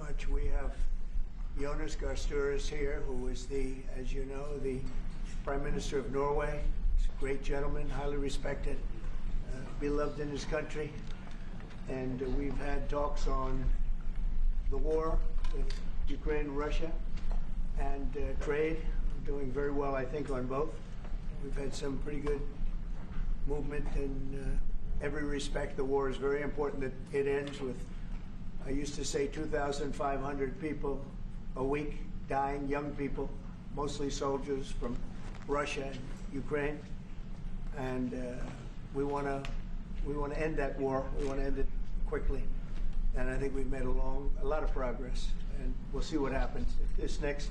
much. We have Jonas Gahr Støre here, who is the, as you know, the Prime Minister of Norway. He's a great gentleman, highly respected, beloved in his country. And we've had talks on the war with Ukraine and Russia and trade. We're doing very well, I think, on both. We've had some pretty good movement in every respect. The war is very important that it ends with, I used to say, 2,500 people a week dying, young people, mostly soldiers from Russia and Ukraine. And we want to end that war. We want to end it quickly. And I think we've made a lot of progress. And we'll see what happens. This next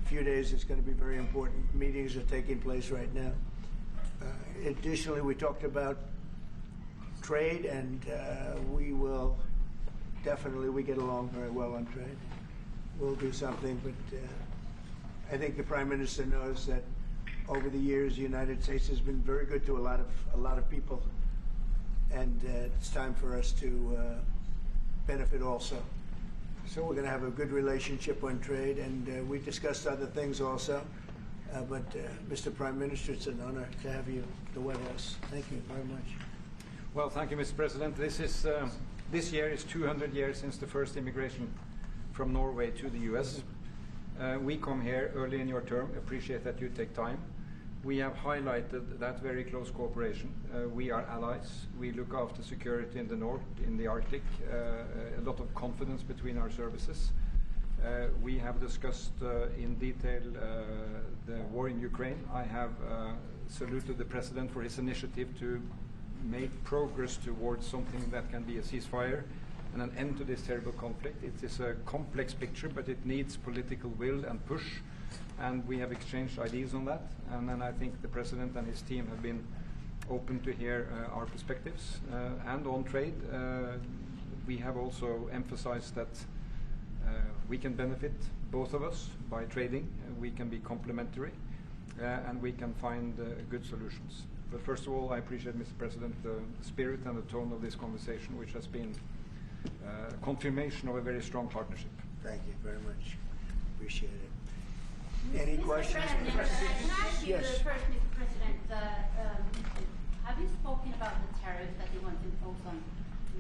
few days is going to be very important. Meetings are taking place right now. Additionally, we talked about trade, and we get along very well on trade. We'll do something, but I think the Prime Minister knows that over the years the United States has been very good to a lot of people, and it's time for us to benefit also. So we're going to have a good relationship on trade, and we discussed other things also. But Mr. Prime Minister, it's an honor to have you at the White House. Thank you very much. Well, thank you, Mr. President. This year is 200 years since the first immigration from Norway to the U.S. We come here early in your term. Appreciate that you take time. We have highlighted that very close cooperation. We are allies. We look after security in the north, in the Arctic. A lot of confidence between our services. We have discussed in detail the war in Ukraine. I have saluted the President for his initiative to make progress towards something that can be a ceasefire and an end to this terrible conflict. It is a complex picture, but it needs political will and push, and we have exchanged ideas on that. And then I think the President and his team have been open to hear our perspectives. And on trade, we have also emphasized that we can benefit, both of us, by trading. We can be complementary, and we can find good solutions. But first of all, I appreciate, Mr. President, the spirit and the tone of this conversation, which has been confirmation of a very strong partnership. Thank you very much. Appreciate it. Any questions? Can I ask you Yes. first, Mr. President, have you spoken about the tariffs that you want to impose on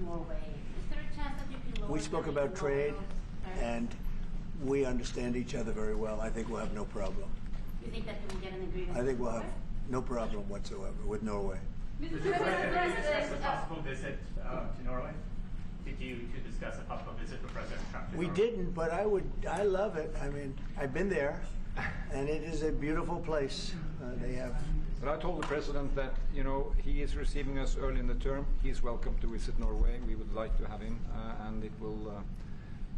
Norway? Is there a chance that you can lower? We spoke about trade, and we understand each other very well. I think we'll have no problem. You think that you will get an agreement? I think we'll have no problem whatsoever with Norway. Mr. President, have you discussed a possible visit to Norway? Did you discuss a possible visit for President Trump to We Norway? didn't, but I love it. I mean, I've been there, and it is a beautiful place. They have. But I told the President that, you know, he is receiving us early in the term. He's welcome to visit Norway. We would like to have him, and it will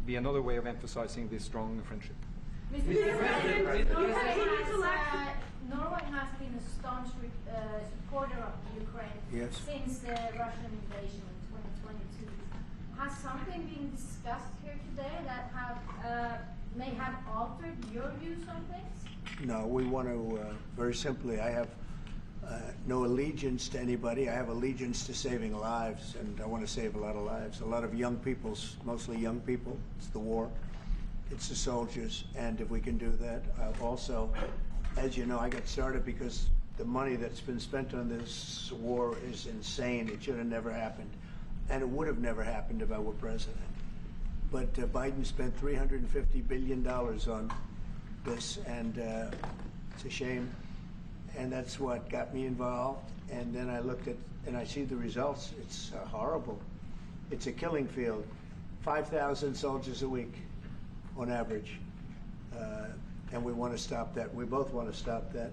be another way of emphasizing this strong friendship. Mr. President, Norway has been a staunch supporter of Ukraine since the Russian invasion in 2022. Has something been discussed here today that may have altered your views on things? No, we want to, very simply, I have no allegiance to anybody. I have allegiance to saving lives, and I want to save a lot of lives. A lot of young people, mostly young people. It's the war. It's the soldiers, and if we can do that, also, as you know, I got started because the money that's been spent on this war is insane. It should have never happened, and it would have never happened if I were president. But Biden spent $350 billion on this, and it's a shame, and that's what got me involved. And then I looked at, and I see the results. It's horrible. It's a killing field. 5,000 soldiers a week on average, and we want to stop that. We both want to stop that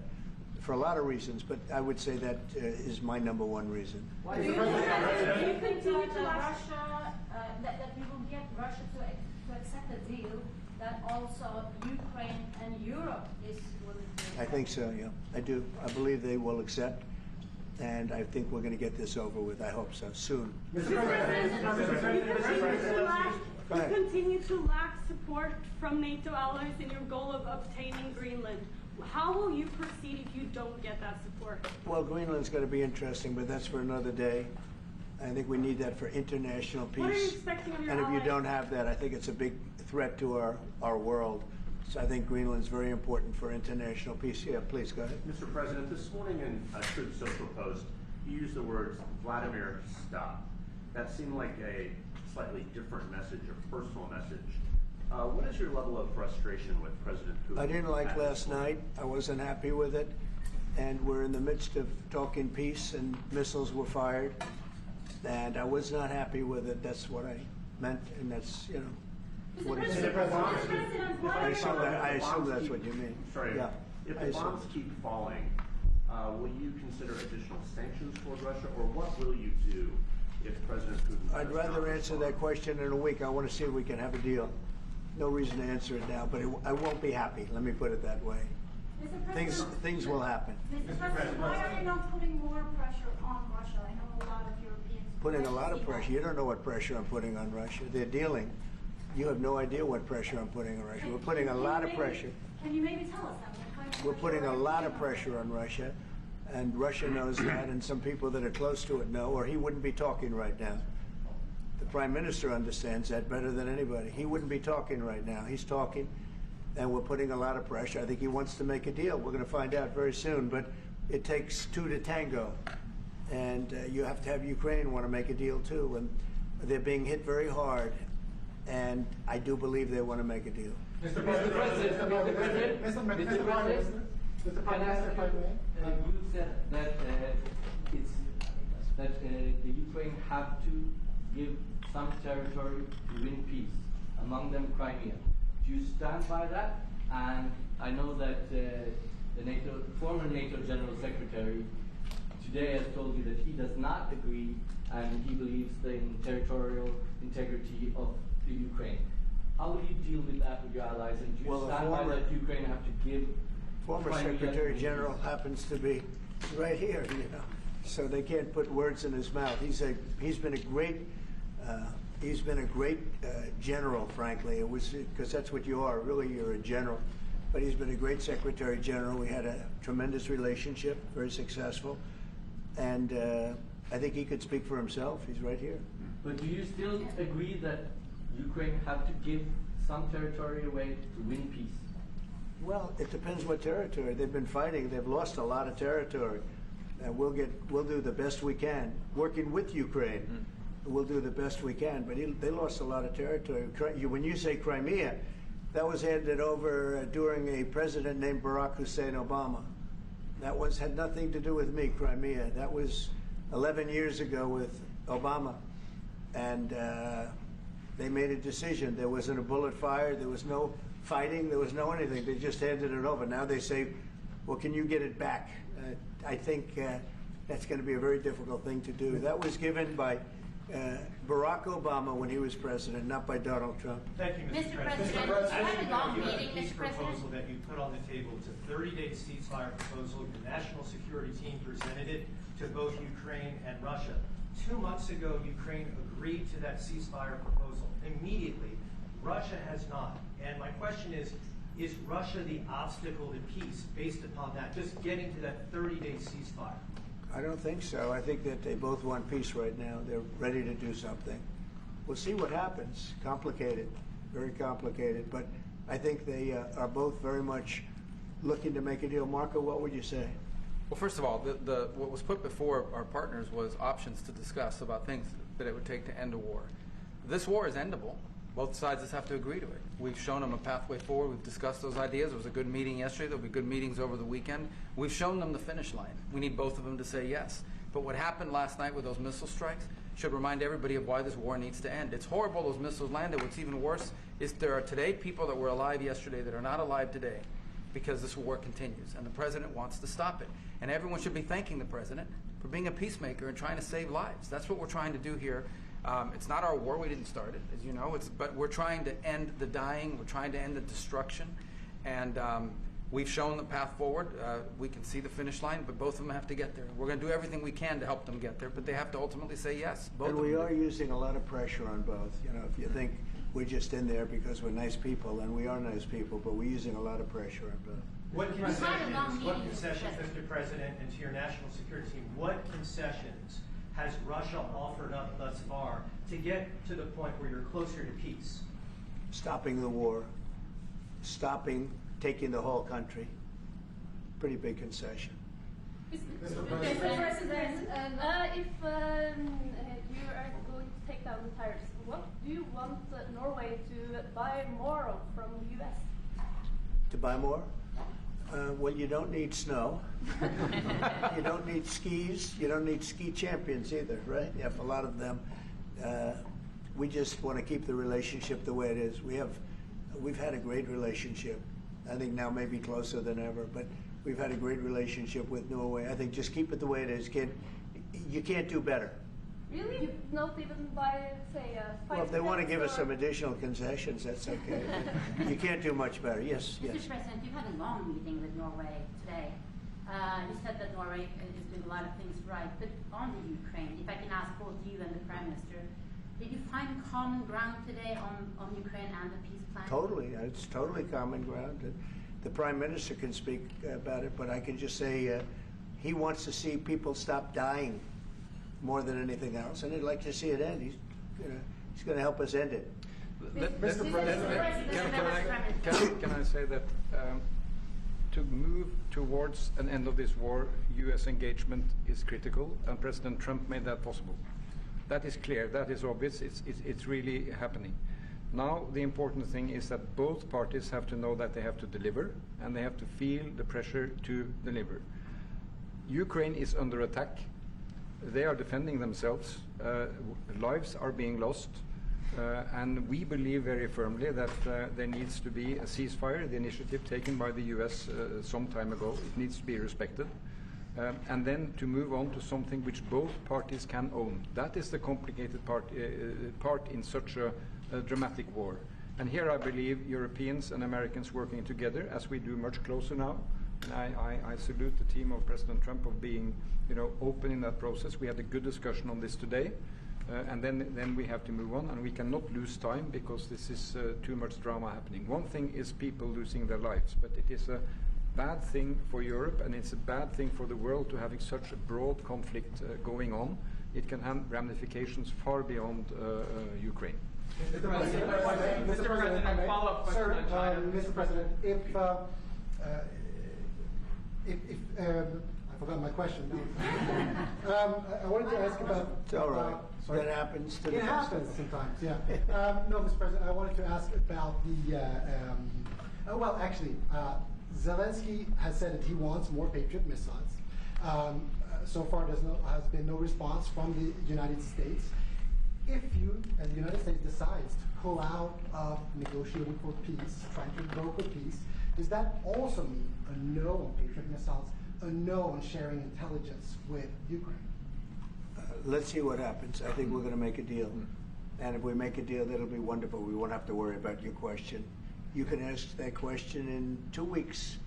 for a lot of reasons, but I would say that is my number one reason. Do you think that you will get Russia to accept a deal that also Ukraine and Europe is willing to? I think so, yeah. I do. I believe they will accept, and I think we're going to get this over with. I hope so, soon. Mr. President, you continue to lack support from NATO allies in your goal of obtaining Greenland. How will you proceed if you don't get that support? Well, Greenland's going to be interesting, but that's for another day. I think we need that for international peace. What are you expecting of your And if you allies? don't have that, I think it's a big threat to our world. So I think Greenland's very important for international peace. Yeah, please, go ahead. Mr. President, this morning in a Truth Social post, you used the words, Vladimir, stop. That seemed like a slightly different message, a personal message. What is your level of frustration with President Putin? I didn't like last night. I wasn't happy with it. And we're in the midst of talking peace, and missiles were fired. And I was not happy with it. That's what I meant, and that's, you know, what it said. I assume that's what you mean. Sorry. Yeah. If the bombs keep falling, will you consider additional sanctions toward Russia, or what will you do if President Putin? I'd rather answer that question in a week. I want to see if we can have a deal. No reason to answer it now, but I won't be happy. Let me put it that way. Things will happen. Mr. President, why are you not putting more pressure on Russia? I know a lot of Europeans. Putting a lot of pressure. You don't know what pressure I'm putting on Russia. They're dealing. You have no idea what pressure I'm putting on Russia. We're putting a lot of pressure. Can you maybe tell us that? We're putting a lot of pressure on Russia, and Russia knows that, and some people that are close to it know, or he wouldn't be talking right now. The Prime Minister understands that better than anybody. He wouldn't be talking right now. He's talking, and we're putting a lot of pressure. I think he wants to make a deal. We're going to find out very soon, but it takes two to tango, and you have to have Ukraine want to make a deal too, and they're being hit very hard, and I do believe they want to make a deal. Mr. President, can I ask if I may? You said that the Ukraine have to give some territory to win peace, among them Crimea. Do you stand by that? And I know that the former NATO General Secretary today has told you that he does not agree, and he believes in territorial integrity of the Ukraine. How will you deal with that with your allies? And do you stand by that Ukraine have to give? Former Secretary General happens to be right here, you know, so they can't put words in his mouth. He's been a great general, frankly. It was because that's what you are. Really, you're a general. But he's been a great Secretary General. We had a tremendous relationship, very successful, and I think he could speak for himself. He's right here. But do you still agree that Ukraine have to give some territory away to win peace? Well, it depends what territory. They've been fighting. They've lost a lot of territory. We'll do the best we can, working with Ukraine. We'll do the best we can. But they lost a lot of territory. When you say Crimea, that was handed over during a president named Barack Hussein Obama. That had nothing to do with me, Crimea. That was 11 years ago with Obama. And they made a decision. There wasn't a bullet fired. There was no fighting. There was no anything. They just handed it over. Now they say, well, can you get it back? I think that's going to be a very difficult thing to do. That was given by Barack Obama when he was president, not by Donald Trump. Thank you, Mr. President. Mr. President, I have a long meeting, peace Mr. President. proposal that you put on the table. It's a 30-day ceasefire proposal. The national security team presented it to both Ukraine and Russia. 2 months ago, Ukraine agreed to that ceasefire proposal immediately. Russia has not. And my question is Russia the obstacle to peace based upon that, just getting to that 30-day ceasefire? I don't think so. I think that they both want peace right now. They're ready to do something. We'll see what happens. Complicated, very complicated. But I think they are both very much looking to make a deal. Marco, what would you say? Well, first of all, what was put before our partners was options to discuss about things that it would take to end a war. This war is endable. Both sides just have to agree to it. We've shown them a pathway forward. We've discussed those ideas. It was a good meeting yesterday. There'll be good meetings over the weekend. We've shown them the finish line. We need both of them to say yes. But what happened last night with those missile strikes should remind everybody of why this war needs to end. It's horrible those missiles landed. What's even worse is there are today people that were alive yesterday that are not alive today because this war continues, and the president wants to stop it. And everyone should be thanking the president for being a peacemaker and trying to save lives. That's what we're trying to do here. It's not our war. We didn't start it, as you know. But we're trying to end the dying. We're trying to end the destruction. And we've shown the path forward. We can see the finish line, but both of them have to get there. We're going to do everything we can to help them get there, but they have to ultimately say yes. Both And we are using a lot of pressure on both. You know, if you think we're just in there because we're nice people, and we are nice people, but we're using a lot of pressure on both. What had a long concessions, meeting, Mr. Mr. President, and to your national security team, what concessions has Russia offered up thus far to get to the point where you're closer to peace? Stopping the war, taking the whole country. Pretty big concession. Mr. President, if you are going to take down the tariffs, what do you want Norway to buy more of from the U.S.? To buy more? Well, you don't need snow. You don't need skis. You don't need ski champions either, right? You have a lot of them. We just want to keep the relationship the way it is. We've had a great relationship. I think now maybe closer than ever, but we've had a great relationship with Norway. I think just keep it the way it is, kid. You can't do better. Really? Not even by, say, 5 Well, if they want to give us some additional concessions, that's okay. You can't do much better. Yes, yes. Mr. President, you've had a long meeting with Norway today. You said that Norway is doing a lot of things right, but on the Ukraine, if I can ask both you and the Prime Minister, did you find common ground today on Ukraine and the peace plan? Totally. It's totally common ground. The Prime Minister can speak about it, but I can just say he wants to see people stop dying more than anything else, and he'd like to see it end. He's going to help us end it. Mr. President, can I say that to move towards an end of this war, U.S. engagement is critical, and President Trump made that possible. That is clear. That is obvious. It's really happening. Now, the important thing is that both parties have to know that they have to deliver, and they have to feel the pressure to deliver. Ukraine is under attack. They are defending themselves. Lives are being lost. And we believe very firmly that there needs to be a ceasefire, the initiative taken by the U.S. Some time ago. It needs to be respected. And then to move on to something which both parties can own. That is the complicated part in such a dramatic war. And here I believe Europeans and Americans working together, as we do much closer now. And I salute the team of President Trump of being, open in that process. We had a good discussion on this today, and then we have to move on, and we cannot lose time because this is too much drama happening. One thing is people losing their lives, but it is a bad thing for Europe, and it's a bad thing for the world to having such a broad conflict going on. It can have ramifications far beyond Ukraine. Mr. President, a follow-up question on China. Mr. President, I forgot my question. I wanted to ask about. It's all right. That happens to the It happens sometimes, yeah. No, Mr. President, I wanted to ask about the. Zelensky has said that he wants more Patriot missiles. So far, has been no response from the United States. If you, as the United States, decides to pull out of negotiating for peace, trying to broker peace, does that also mean a no on Patriot missiles, a no on sharing intelligence with Ukraine? Let's see what happens. I think we're going to make a deal. And if we make a deal, that'll be wonderful. We won't have to worry about your question. You can ask that question in 2 weeks,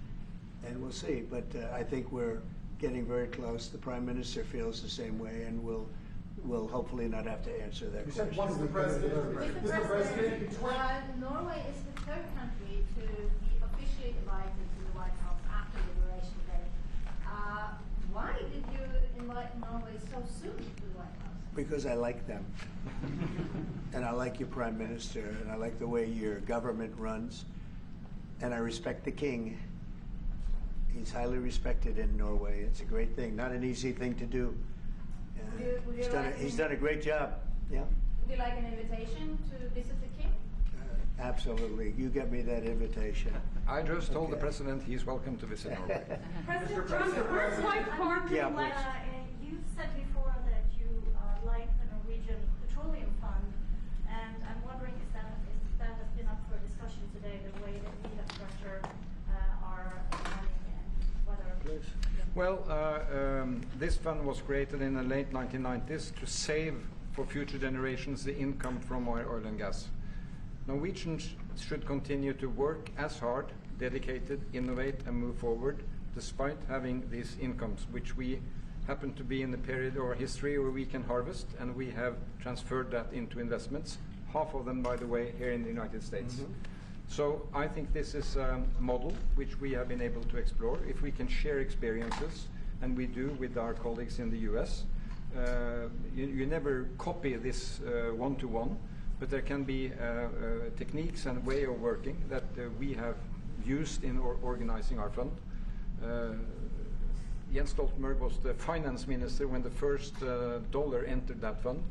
and we'll see. But I think we're getting very close. The Prime Minister feels the same way, and we'll hopefully not have to answer that question. Mr. President, Norway is the third country to be officially invited to the White House after Liberation Day. Why did you invite Norway so soon to the White House? Because I like them. And I like your Prime Minister, and I like the way your government runs, and I respect the King. He's highly respected in Norway. It's a great thing, not an easy thing to do. He's done a great job. Yeah. Would you like an invitation to visit the King? Absolutely. You get me that invitation. I just told the President he's welcome to visit Norway. President Trump, the first white party Yeah, you said before that you like the Norwegian Petroleum Fund, and I'm wondering if that has been up for discussion today, the way that we have structured our money and whether. Well, this fund was created in the late 1990s to save for future generations the income from oil and gas. Norwegians should continue to work as hard, dedicated, innovate, and move forward, despite having these incomes, which we happen to be in the period or history where we can harvest, and we have transferred that into investments, half of them, by the way, here in the United States. Mm-hmm. So I think this is a model which we have been able to explore. If we can share experiences, and we do with our colleagues in the US, you never copy this one-to-one, but there can be techniques and way of working that we have used in organizing our fund. Jens Stoltenberg was the finance minister when the first dollar entered that fund,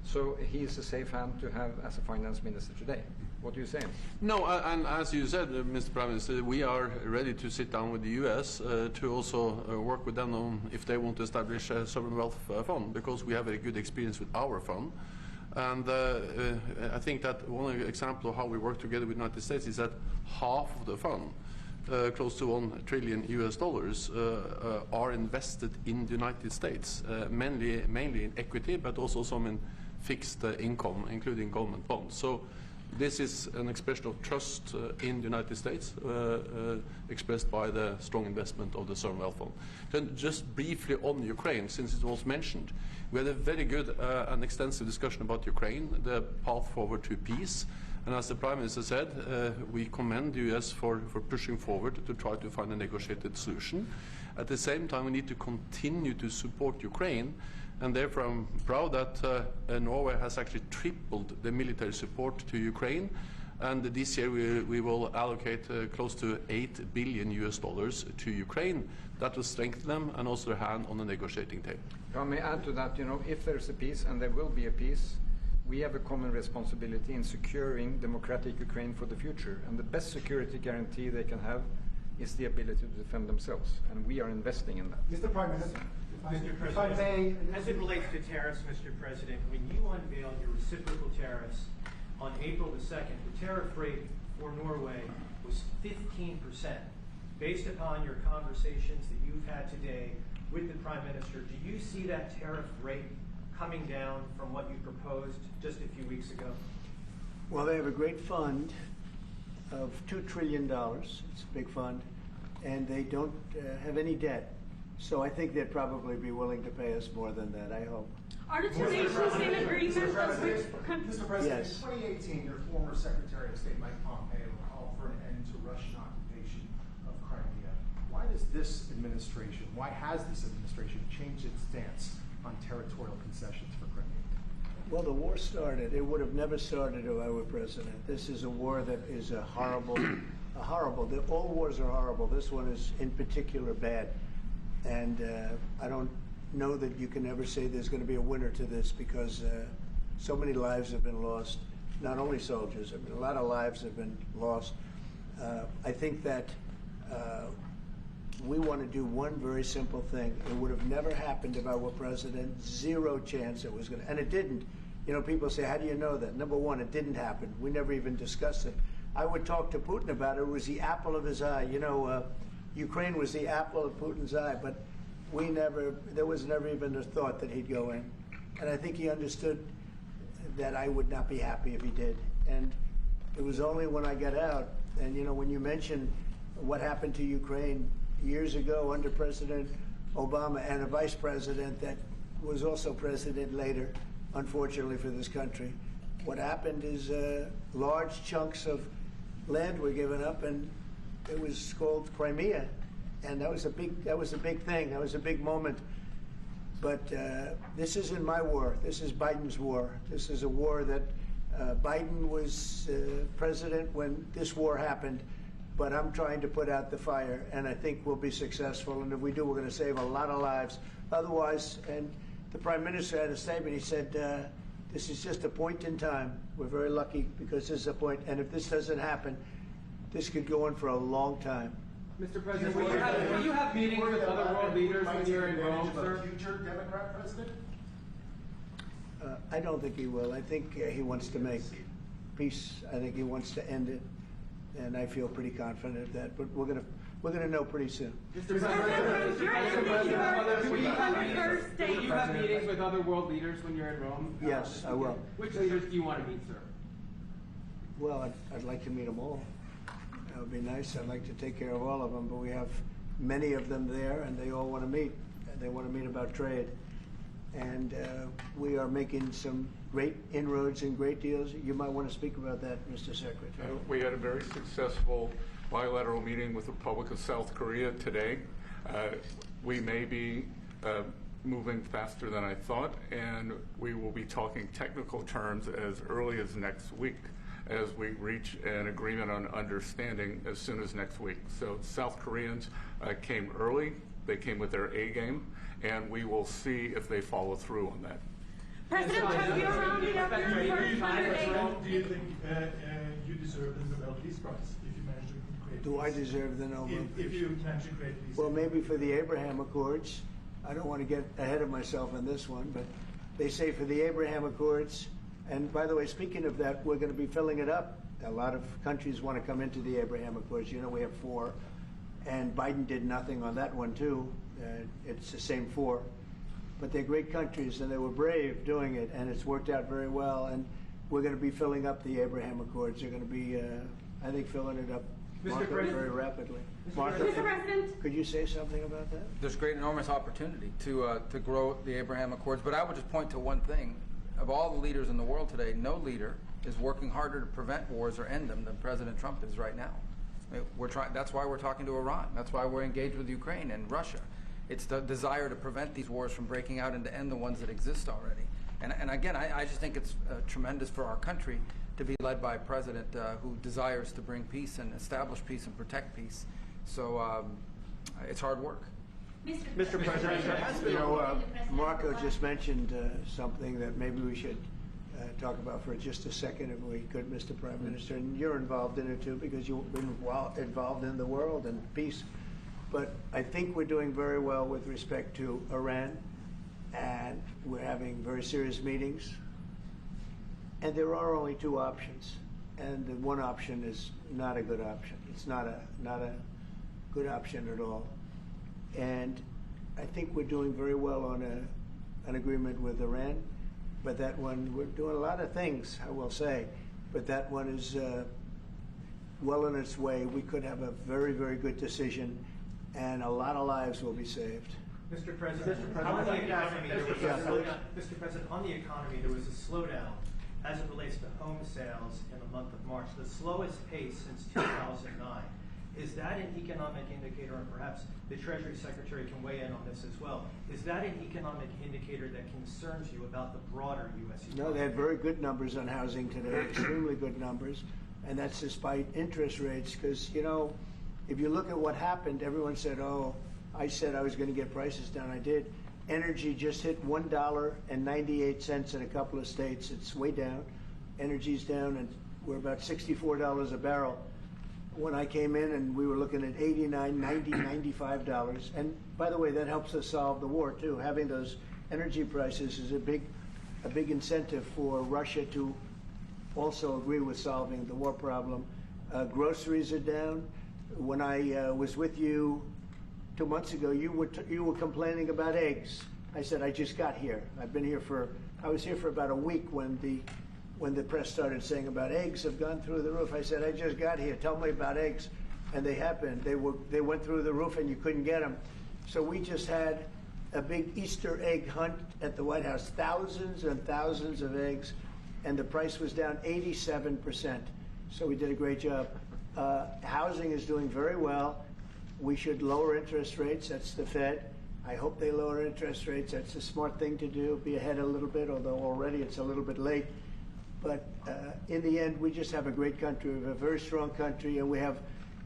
so he is a safe hand to have as a finance minister today. What do you say? No, and as you said, Mr. Prime Minister, we are ready to sit down with the U.S. To also work with them on if they want to establish a sovereign wealth fund, because we have a good experience with our fund. And I think that one example of how we work together with the United States is that half of the fund, close to $1 trillion US, are invested in the United States, mainly in equity, but also some in fixed income, including government bonds. So this is an expression of trust in the United States, expressed by the strong investment of the sovereign wealth fund. Then just briefly on Ukraine, since it was mentioned, we had a very good and extensive discussion about Ukraine, the path forward to peace. And as the Prime Minister said, we commend the US for pushing forward to try to find a negotiated solution. At the same time, we need to continue to support Ukraine, and therefore I'm proud that Norway has actually tripled the military support to Ukraine, and this year we will allocate close to $8 billion US to Ukraine. That will strengthen them and also their hand on the negotiating table. I may add to that, if there's a peace, and there will be a peace, we have a common responsibility in securing democratic Ukraine for the future. And the best security guarantee they can have is the ability to defend themselves. And we are investing in that. Mr. Prime Minister. Mr. President, as it relates to tariffs, Mr. President, when you unveiled your reciprocal tariffs on April the 2nd, the tariff rate for Norway was 15%. Based upon your conversations that you've had today with the Prime Minister, do you see that tariff rate coming down from what you proposed just a few weeks ago? Well, they have a great fund of $2 trillion. It's a big fund, and they don't have any debt. So I think they'd probably be willing to pay us more than that, I hope. Are the two nations in agreement? Mr. President, Yes. in 2018, your former Secretary of State Mike Pompeo called for an end to Russian occupation of Crimea. Why does this administration, why has this administration changed its stance on territorial concessions for Crimea? Well, the war started. It would have never started if I were president. This is a war that is a horrible. All wars are horrible. This one is in particular bad. And I don't know that you can ever say there's going to be a winner to this, because so many lives have been lost. Not only soldiers, I mean, a lot of lives have been lost. I think that we want to do one very simple thing. It would have never happened if I were president. Zero chance it was going to, and it didn't. People say, how do you know that? Number one, it didn't happen. We never even discussed it. I would talk to Putin about it. It was the apple of his eye. Ukraine was the apple of Putin's eye, but there was never even a thought that he'd go in. And I think he understood that I would not be happy if he did. And it was only when I got out, and when you mention what happened to Ukraine years ago under President Obama and a vice president that was also president later, unfortunately for this country, what happened is large chunks of land were given up, and it was called Crimea, and that was a big thing. That was a big moment. But this isn't my war. This is Biden's war. This is a war that Biden was president when this war happened. But I'm trying to put out the fire, and I think we'll be successful. And if we do, we're going to save a lot of lives. Otherwise, and the Prime Minister had a statement. He said, "This is just a point in time. We're very lucky because this is a point. And if this doesn't happen, this could go on for a long time." Mr. President, will you have meetings with other world leaders when you're in Rome, sir? Future Democrat president? I don't think he will. I think he wants to make peace. I think he wants to end it, and I feel pretty confident of that. But we're gonna know pretty soon. Mr. President, will you have meetings with other world leaders when you're in Rome? Yes, I will. Which leaders do you want to meet, sir? Well, I'd like to meet them all. That would be nice. I'd like to take care of all of them, but we have many of them there, and they all want to meet. They want to meet about trade. And we are making some great inroads and great deals. You might want to speak about that, Mr. Secretary. We had a very successful bilateral meeting with the Republic of South Korea today. We may be moving faster than I thought, and we will be talking technical terms as early as next week as we reach an agreement on understanding as soon as next week. So South Koreans came early, they came with their A game, and we will see if they follow through on that. President, have you rounded up your first 100 days? Do you think you deserve the Nobel Peace Prize if you manage to create Do I deserve the Nobel Peace? If you manage to create peace? Well, maybe for the Abraham Accords. I don't want to get ahead of myself on this one, but they say for the Abraham Accords, and by the way, speaking of that, we're going to be filling it up. A lot of countries want to come into the Abraham Accords. You know, we have 4, and Biden did nothing on that one, too. It's the same 4. But they're great countries, and they were brave doing it, and it's worked out very well. And we're going to be filling up the Abraham Accords. They're going to be, I think, filling it up very rapidly. Martha, Mr. President, could you say something about that? There's great, enormous opportunity to grow the Abraham Accords. But I would just point to one thing. Of all the leaders in the world today, no leader is working harder to prevent wars or end them than President Trump is right now. I mean, that's why we're talking to Iran. That's why we're engaged with Ukraine and Russia. It's the desire to prevent these wars from breaking out and to end the ones that exist already. And again, I just think it's tremendous for our country to be led by a president who desires to bring peace and establish peace and protect peace. So it's hard work. Mr. President, you know, Marco just mentioned something that maybe we should talk about for just a second, if we could, Mr. Prime Minister. And you're involved in it too, because you've been involved in the world and peace. But I think we're doing very well with respect to Iran, and we're having very serious meetings. And there are only 2 options, and the one option is not a good option. It's not a good option at all. And I think we're doing very well on an agreement with Iran, but that one, we're doing a lot of things, I will say, but that one is well on its way. We could have a very, very good decision, and a lot of lives will be saved. Mr. President, on the economy, there was a slowdown as it relates to home sales in the month of March, the slowest pace since 2009. Is that an economic indicator, and perhaps the Treasury Secretary can weigh in on this as well, is that an economic indicator that concerns you about the broader U.S. economy? No, they had very good numbers on housing today, extremely good numbers, and that's despite interest rates, because, you know, if you look at what happened, everyone said, oh, I said I was going to get prices down. I did. Energy just hit $1.98 in a couple of states. It's way down. Energy's down, and we're about $64 a barrel. When I came in, and we were looking at $89, $90, $95. And by the way, that helps us solve the war too. Having those energy prices is a big incentive for Russia to also agree with solving the war problem. Groceries are down. When I was with you 2 months ago, you were complaining about eggs. I said, I just got here. I was here for about a week when the press started saying about eggs have gone through the roof. I said, I just got here. Tell me about eggs. And they happened. They went through the roof, and you couldn't get them. So we just had a big Easter egg hunt at the White House. Thousands and thousands of eggs, and the price was down 87%. So we did a great job. Housing is doing very well. We should lower interest rates. That's the Fed. I hope they lower interest rates. That's a smart thing to do. Be ahead a little bit, although already it's a little bit late. But in the end, we just have a great country. We have a very strong country, and we have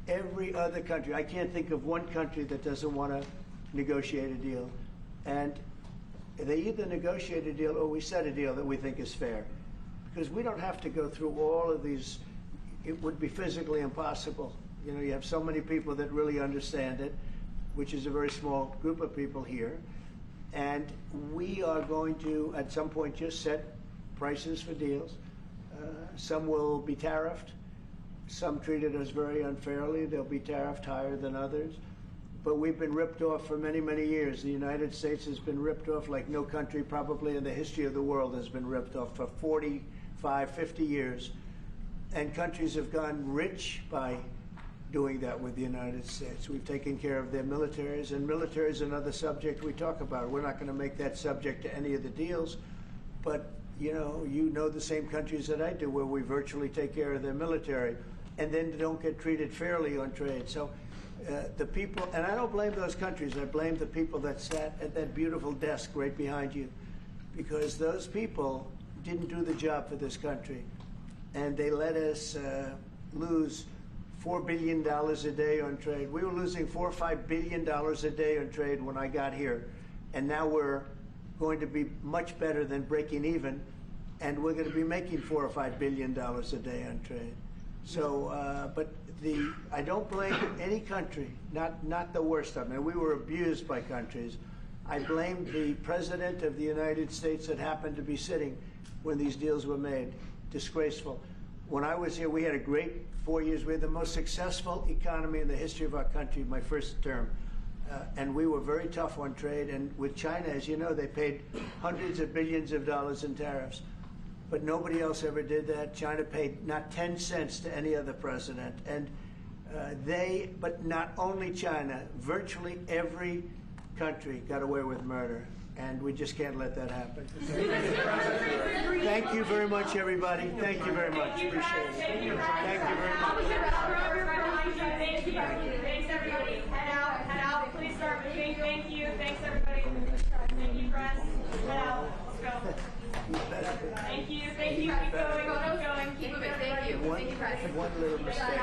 every other country. I can't think of one country that doesn't want to negotiate a deal. And they either negotiate a deal or we set a deal that we think is fair. Because we don't have to go through all of these. It would be physically impossible. You know, you have so many people that really understand it, which is a very small group of people here. And we are going to, at some point, just set prices for deals. Some will be tariffed. Some treated us very unfairly. They'll be tariffed higher than others. But we've been ripped off for many, many years. The United States has been ripped off like no country probably in the history of the world has been ripped off for 45, 50 years. And countries have gone rich by doing that with the United States. We've taken care of their militaries, and military is another subject we talk about. We're not going to make that subject to any of the deals, but you know the same countries that I do where we virtually take care of their military and then don't get treated fairly on trade. So The people, and I don't blame those countries, I blame the people that sat at that beautiful desk right behind you, because those people didn't do the job for this country. And they let us lose $4 billion a day on trade. We were losing $4 or $5 billion a day on trade when I got here. And now we're going to be much better than breaking even, and we're going to be making $4 or $5 billion a day on trade. So, but I don't blame any country, not the worst of them. And we were abused by countries. I blame the President of the United States that happened to be sitting when these deals were made. Disgraceful. When I was here, we had a great 4 years. We had the most successful economy in the history of our country, my first term. And we were very tough on trade. And with China, as you know, they paid hundreds of billions of dollars in tariffs. But nobody else ever did that. China paid not 10 cents to any other president. And but not only China, virtually every country got away with murder. And we just can't let that happen. Thank you very much, everybody. Thank you very much. Appreciate it. Thank you very much. Thanks, everybody. Head out. Please start moving. Thank you. Thanks, everybody. Thank you, press. Head out. Let's go. Thank you. Keep going. Keep going. One little mistake.